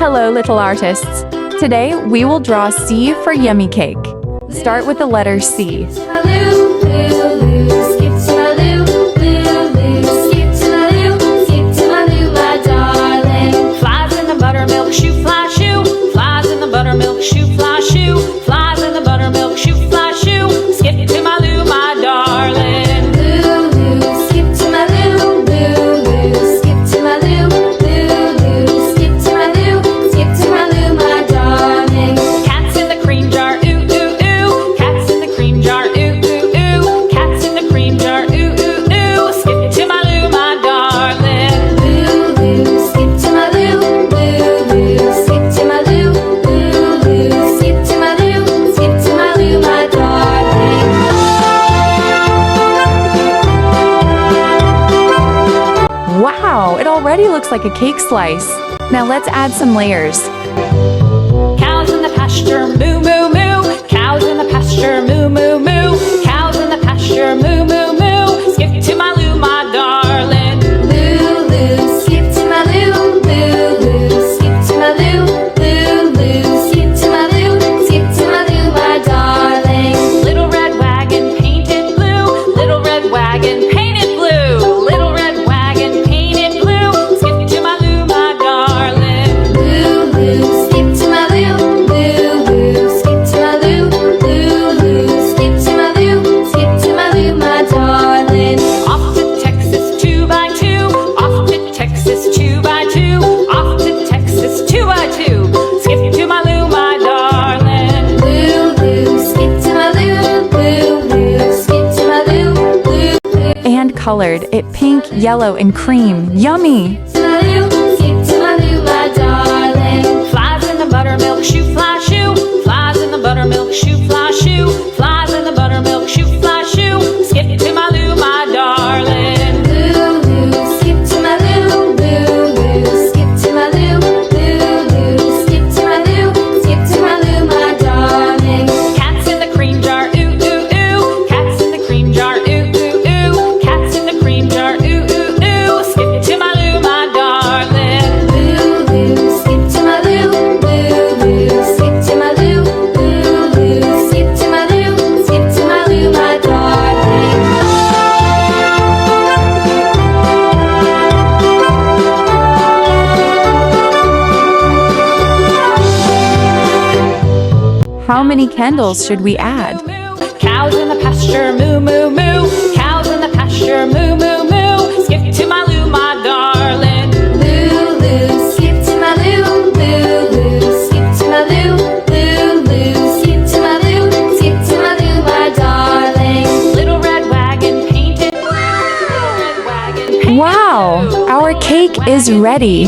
Hello, little artists. Today, we will draw C for yummy cake. Start with the letter C. Flies in the buttermilk shoe, fly shoe. Flies in the buttermilk shoe, fly shoe. Flies in the buttermilk shoe, fly shoe. Skip to my Lou, my darling. Lou, skip to my Lou, Lou, skip to my Lou, Lou, skip to my Lou, skip to my Lou, my darling. Cats in the cream jar, ooh, ooh, ooh. Cats in the cream jar, ooh, ooh, ooh. Cats in the cream jar, ooh, ooh, ooh. Skip to my Lou, my darling. Lou, skip to my Lou, Lou, skip to my Lou, Lou, skip to my Lou, skip to my Lou, my darling. Wow, it already looks like a cake slice. Now let's add some layers. Cows in the pasture, moo, moo, moo. Cows in the pasture, moo, moo, moo. Cows in the pasture, moo, moo, moo. Skip to my Lou, my darling. Lou, Lou, skip to my Lou, Lou, Lou, skip to my Lou, Lou, Lou, skip to my Lou, skip to my Lou, my darling. Little red wagon painted blue, little red wagon painted blue, little red wagon painted blue. Skip to my Lou, my darling. Lou, Lou, skip to my Lou, Lou, Lou, skip to my Lou, Lou, Lou, skip to my Lou, skip to my Lou, my darling. Off to Texas 2 by 2, off to Texas 2 by 2, off to Texas 2 by 2. Skip to my Lou, my darling. Lou, Lou, skip to my Lou, Lou, Lou, skip to my Lou, Lou, Lou. And colored it pink, yellow, and cream. Yummy! Skip to my Lou, my darling. Flies in the buttermilk shoe, fly shoe. Flies in the buttermilk shoe, fly shoe. Flies in the buttermilk shoe, fly shoe. Skip to my Lou, my darling. Lou, Lou, skip to my Lou, Lou, Lou, skip to my Lou, Lou, Lou, skip to my Lou, skip to my Lou, my darling. Cats in the cream jar, ooh, ooh, ooh. Cats in the cream jar, ooh, ooh, ooh. Cats in the cream jar, ooh, ooh, ooh. Skip to my Lou, my darling. Lou, Lou, skip to my Lou, Lou, Lou, skip to my Lou, Lou, Lou, skip to my Lou, skip to my Lou, my darling. How many candles should we add? Cows in the pasture, moo, moo, moo. Cows in the pasture, moo, moo, moo. Skip to my Lou, my darling. Lou, Lou, skip to my Lou, Lou, Lou, skip to my Lou, Lou, Lou, skip to my Lou, skip to my Lou, my darling. Little red wagon painted blue. Little red wagon painted Wow! blue. Our cake is ready.